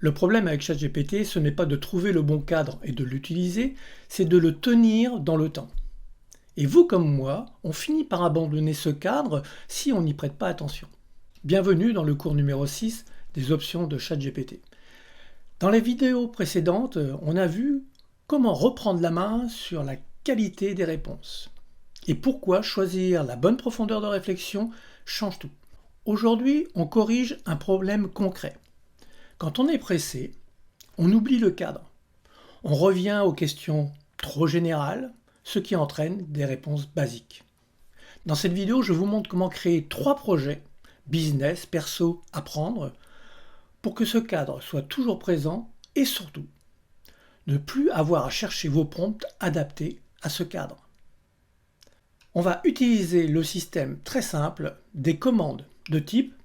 Le problème avec ChatGPT, ce n'est pas de trouver le bon cadre et de l'utiliser, c'est de le tenir dans le temps. Et vous comme moi, on finit par abandonner ce cadre si on n'y prête pas attention. Bienvenue dans le cours numéro 6 des options de ChatGPT. Dans les vidéos précédentes, on a vu comment reprendre la main sur la qualité des réponses. Et pourquoi choisir la bonne profondeur de réflexion change tout. Aujourd'hui, on corrige un problème concret. Quand on est pressé, on oublie le cadre. On revient aux questions trop générales, ce qui entraîne des réponses basiques. Dans cette vidéo, je vous montre comment créer 3 projets, business, perso, apprendre, pour que ce cadre soit toujours présent et surtout, ne plus avoir à chercher vos prompts adaptés à ce cadre. On va utiliser le système très simple des commandes de type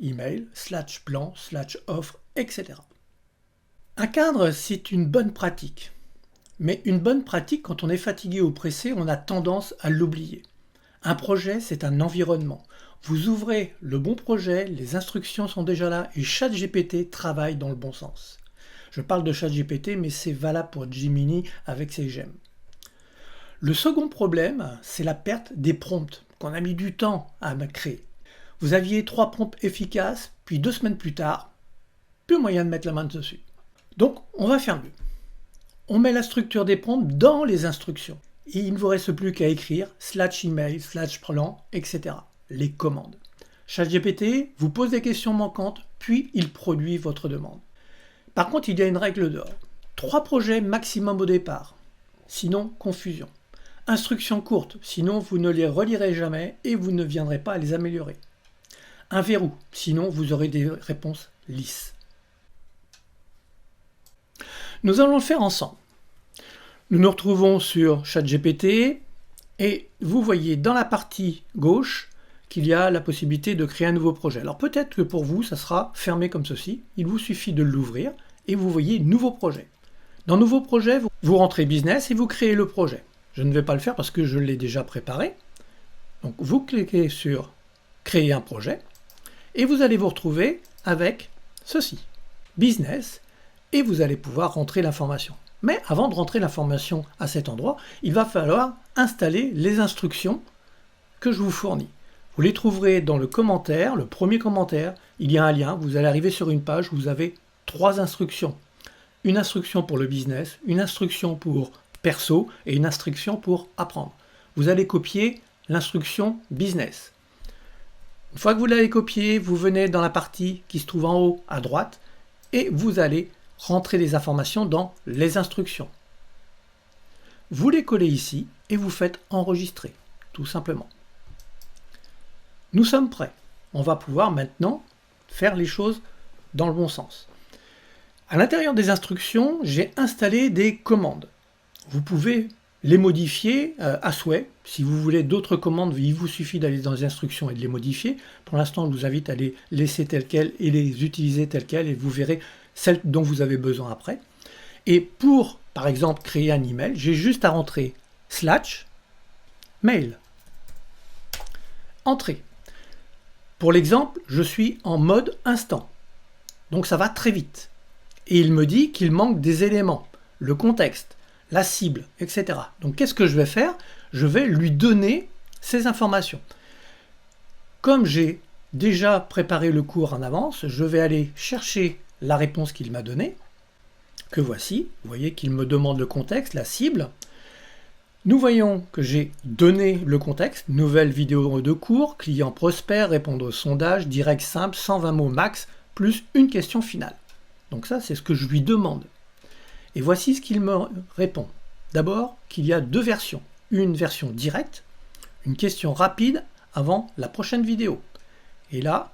/email, /plan, /offre, etc. Un cadre, c'est une bonne pratique. Mais une bonne pratique, quand on est fatigué ou pressé, on a tendance à l'oublier. Un projet, c'est un environnement. Vous ouvrez le bon projet, les instructions sont déjà là et ChatGPT travaille dans le bon sens. Je parle de ChatGPT, mais c'est valable pour Gemini avec ses gemmes. Le second problème, c'est la perte des prompts qu'on a mis du temps à créer. Vous aviez 3 prompts efficaces, puis 2 semaines plus tard, plus moyen de mettre la main dessus. Donc, on va faire mieux. On met la structure des prompts dans les instructions. Et il ne vous reste plus qu'à écrire /email, /plan, etc. Les commandes. ChatGPT vous pose des questions manquantes, puis il produit votre demande. Par contre, il y a une règle d'or. 3 projets maximum au départ. Sinon, confusion. Instructions courtes, sinon vous ne les relirez jamais et vous ne viendrez pas à les améliorer. Un verrou, sinon vous aurez des réponses lisses. Nous allons le faire ensemble. Nous nous retrouvons sur ChatGPT et vous voyez dans la partie gauche qu'il y a la possibilité de créer un nouveau projet. Alors peut-être que pour vous, ça sera fermé comme ceci. Il vous suffit de l'ouvrir et vous voyez nouveau projet. Dans nouveau projet, vous rentrez business et vous créez le projet. Je ne vais pas le faire parce que je l'ai déjà préparé. Donc vous cliquez sur créer un projet et vous allez vous retrouver avec ceci, business, et vous allez pouvoir rentrer l'information. Mais avant de rentrer l'information à cet endroit, il va falloir installer les instructions que je vous fournis. Vous les trouverez dans le commentaire, le premier commentaire, il y a un lien, vous allez arriver sur une page où vous avez 3 instructions. Une instruction pour le business, une instruction pour perso et une instruction pour apprendre. Vous allez copier l'instruction business. Une fois que vous l'avez copié, vous venez dans la partie qui se trouve en haut à droite et vous allez rentrer les informations dans les instructions. Vous les collez ici et vous faites enregistrer, tout simplement. Nous sommes prêts. On va pouvoir maintenant faire les choses dans le bon sens. À l'intérieur des instructions, j'ai installé des commandes. Vous pouvez les modifier à souhait. Si vous voulez d'autres commandes, il vous suffit d'aller dans les instructions et de les modifier. Pour l'instant, je vous invite à les laisser telles quelles et les utiliser telles quelles et vous verrez celles dont vous avez besoin après. Et pour, par exemple, créer un email, j'ai juste à rentrer /mail. Entrée. Pour l'exemple, je suis en mode instant. Donc ça va très vite. Et il me dit qu'il manque des éléments, le contexte, la cible, etc. Donc qu'est-ce que je vais faire? Je vais lui donner ces informations. Comme j'ai déjà préparé le cours en avance, je vais aller chercher la réponse qu'il m'a donnée, que voici. Vous voyez qu'il me demande le contexte, la cible. Nous voyons que j'ai donné le contexte, nouvelle vidéo de cours, client prospère, répondre au sondage, direct simple, 120 mots max, plus une question finale. Donc ça, c'est ce que je lui demande. Et voici ce qu'il me répond. D'abord, qu'il y a 2 versions. Une version directe, une question rapide avant la prochaine vidéo. Et là,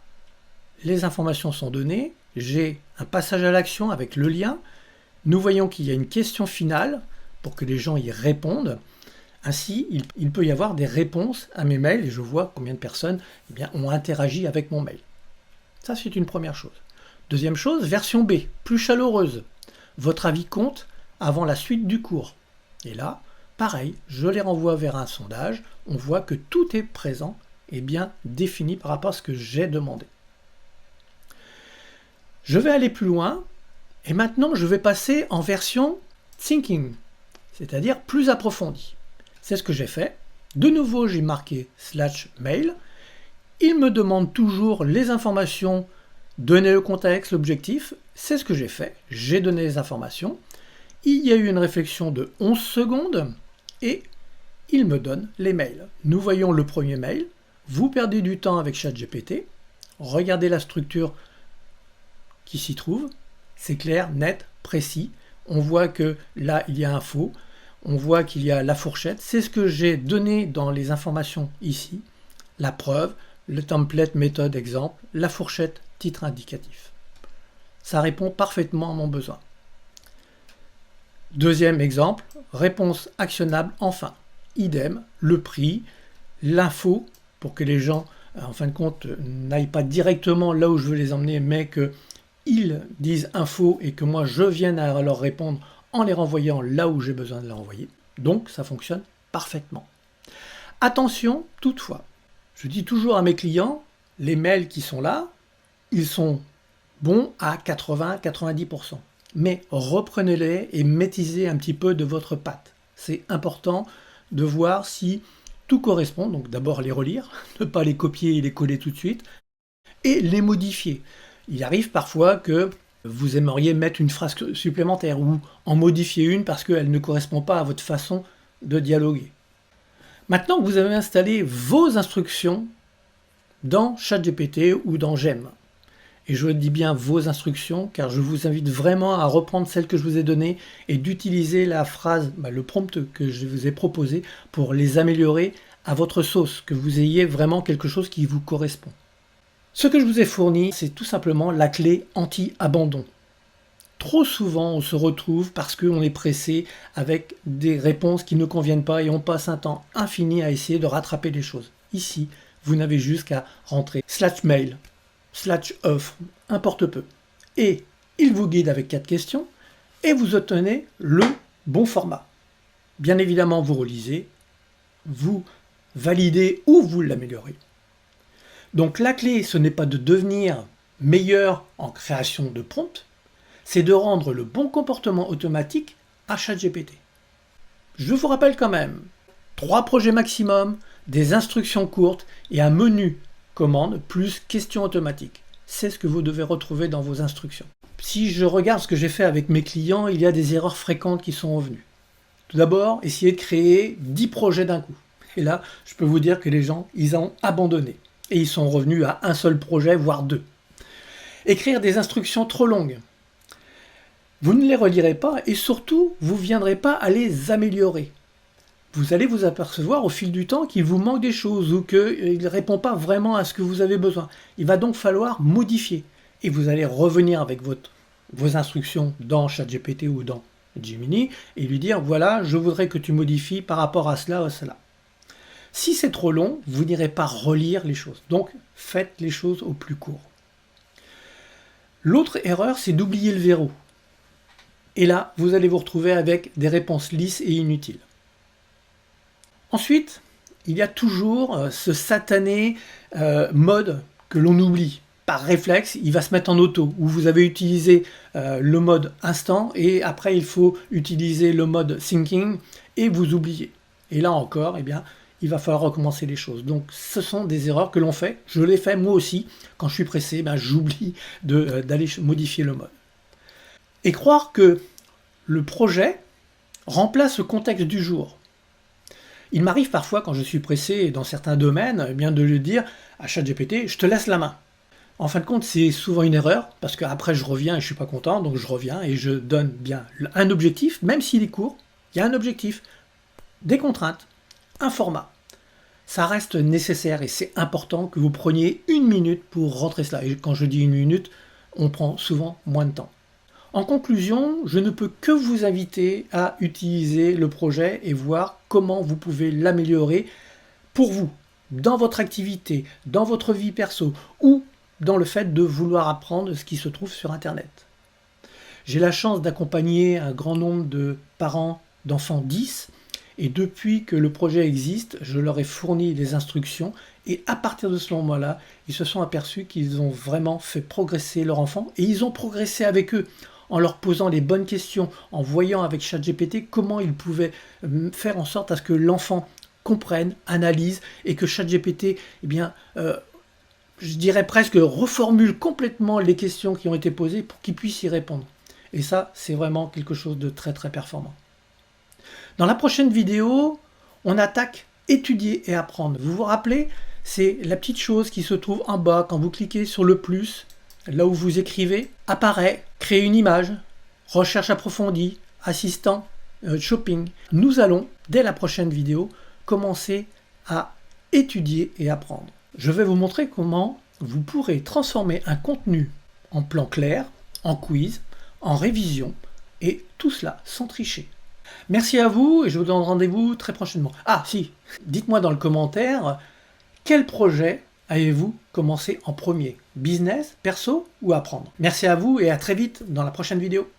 les informations sont données. J'ai un passage à l'action avec le lien. Nous voyons qu'il y a une question finale pour que les gens y répondent. Ainsi, il peut y avoir des réponses à mes mails et je vois combien de personnes ont interagi avec mon mail. Ça, c'est une première chose. Deuxième chose, version B, plus chaleureuse. Votre avis compte avant la suite du cours. Et là, pareil, je les renvoie vers un sondage. On voit que tout est présent et bien défini par rapport à ce que j'ai demandé. Je vais aller plus loin Et maintenant, je vais passer en version thinking, c'est-à-dire plus approfondie. C'est ce que j'ai fait. De nouveau, j'ai marqué /mail. Il me demande toujours les informations, donner le contexte, l'objectif. C'est ce que j'ai fait. J'ai donné les informations. Il y a eu une réflexion de 11 secondes et il me donne les mails. Nous voyons le premier mail. Vous perdez du temps avec ChatGPT. Regardez la structure qui s'y trouve. C'est clair, net, précis. On voit que là, il y a info. On voit qu'il y a la fourchette. C'est ce que j'ai donné dans les informations ici. La preuve, le template, méthode, exemple, la fourchette, titre indicatif. Ça répond parfaitement à mon besoin. Deuxième exemple, réponse actionnable, enfin. Idem, le prix, l'info, pour que les gens, en fin de compte, n'aillent pas directement là où je veux les emmener, mais qu'ils disent info et que moi je vienne à leur répondre en les renvoyant là où j'ai besoin de les renvoyer. Donc ça fonctionne parfaitement. Attention toutefois, je dis toujours à mes clients, les mails qui sont là, ils sont bons à 80-90%. Mais reprenez-les et maîtrisez un petit peu de votre patte. C'est important de voir si tout correspond, donc d'abord les relire, ne pas les copier et les coller tout de suite, et les modifier. Il arrive parfois que vous aimeriez mettre une phrase supplémentaire ou en modifier une parce qu'elle ne correspond pas à votre façon de dialoguer. Maintenant que vous avez installé vos instructions dans ChatGPT ou dans GEM, et je dis bien vos instructions car je vous invite vraiment à reprendre celles que je vous ai données et d'utiliser la phrase, le prompt que je vous ai proposé pour les améliorer à votre sauce, que vous ayez vraiment quelque chose qui vous correspond. Ce que je vous ai fourni, c'est tout simplement la clé anti-abandon. Trop souvent, on se retrouve parce qu'on est pressé avec des réponses qui ne conviennent pas et on passe un temps infini à essayer de rattraper les choses. Ici, vous n'avez juste qu'à rentrer /mail, /offre, importe peu. Et il vous guide avec 4 questions et vous obtenez le bon format. Bien évidemment, vous relisez, vous validez ou vous l'améliorez. Donc la clé, ce n'est pas de devenir meilleur en création de prompts, c'est de rendre le bon comportement automatique à ChatGPT. Je vous rappelle quand même, 3 projets maximum, des instructions courtes et un menu commande plus questions automatiques. C'est ce que vous devez retrouver dans vos instructions. Si je regarde ce que j'ai fait avec mes clients, il y a des erreurs fréquentes qui sont revenues. Tout d'abord, essayer de créer 10 projets d'un coup. Et là, je peux vous dire que les gens, ils ont abandonné. Et ils sont revenus à un seul projet, voire 2. Écrire des instructions trop longues. Vous ne les relirez pas et surtout, vous ne viendrez pas à les améliorer. Vous allez vous apercevoir au fil du temps qu'il vous manque des choses ou qu'il ne répond pas vraiment à ce que vous avez besoin. Il va donc falloir modifier. Et vous allez revenir avec vos instructions dans ChatGPT ou dans Gemini et lui dire, voilà, je voudrais que tu modifies par rapport à cela ou à cela. Si c'est trop long, vous n'irez pas relire les choses. Donc, faites les choses au plus court. L'autre erreur, c'est d'oublier le verrou. Et là, vous allez vous retrouver avec des réponses lisses et inutiles. Ensuite, il y a toujours ce satané mode que l'on oublie. Par réflexe, il va se mettre en auto, où vous avez utilisé le mode instant, et après il faut utiliser le mode thinking, et vous oubliez. Et là encore, eh bien, il va falloir recommencer les choses. Donc ce sont des erreurs que l'on fait. Je l'ai fait moi aussi. Quand je suis pressé, j'oublie d'aller modifier le mode. Et croire que le projet remplace le contexte du jour. Il m'arrive parfois, quand je suis pressé dans certains domaines, eh bien, de lui dire à ChatGPT, je te laisse la main. En fin de compte, c'est souvent une erreur, parce qu'après je reviens et je ne suis pas content, donc je reviens et je donne bien un objectif, même s'il est court, il y a un objectif, des contraintes, un format. Ça reste nécessaire et c'est important que vous preniez 1 minute pour rentrer cela. Et quand je dis 1 minute, on prend souvent moins de temps. En conclusion, je ne peux que vous inviter à utiliser le projet et voir comment vous pouvez l'améliorer pour vous, dans votre activité, dans votre vie perso ou dans le fait de vouloir apprendre ce qui se trouve sur Internet. J'ai la chance d'accompagner un grand nombre de parents d'enfants 10 et depuis que le projet existe, je leur ai fourni des instructions et à partir de ce moment-là, ils se sont aperçus qu'ils ont vraiment fait progresser leur enfant et ils ont progressé avec eux en leur posant les bonnes questions, en voyant avec ChatGPT comment ils pouvaient faire en sorte à ce que l'enfant comprenne, analyse et que ChatGPT, eh bien, je dirais presque reformule complètement les questions qui ont été posées pour qu'il puisse y répondre. Et ça, c'est vraiment quelque chose de très très performant. Dans la prochaine vidéo, on attaque étudier et apprendre. Vous vous rappelez, c'est la petite chose qui se trouve en bas quand vous cliquez sur le plus, là où vous écrivez, apparaît, créer une image, recherche approfondie, assistant, shopping. Nous allons, dès la prochaine vidéo, commencer à étudier et apprendre. Je vais vous montrer comment vous pourrez transformer un contenu en plan clair, en quiz, en révision, et tout cela sans tricher. Merci à vous et je vous donne rendez-vous très prochainement. Ah si, dites-moi dans le commentaire, quel projet avez-vous commencé en premier? Business, perso ou apprendre? Merci à vous et à très vite dans la prochaine vidéo.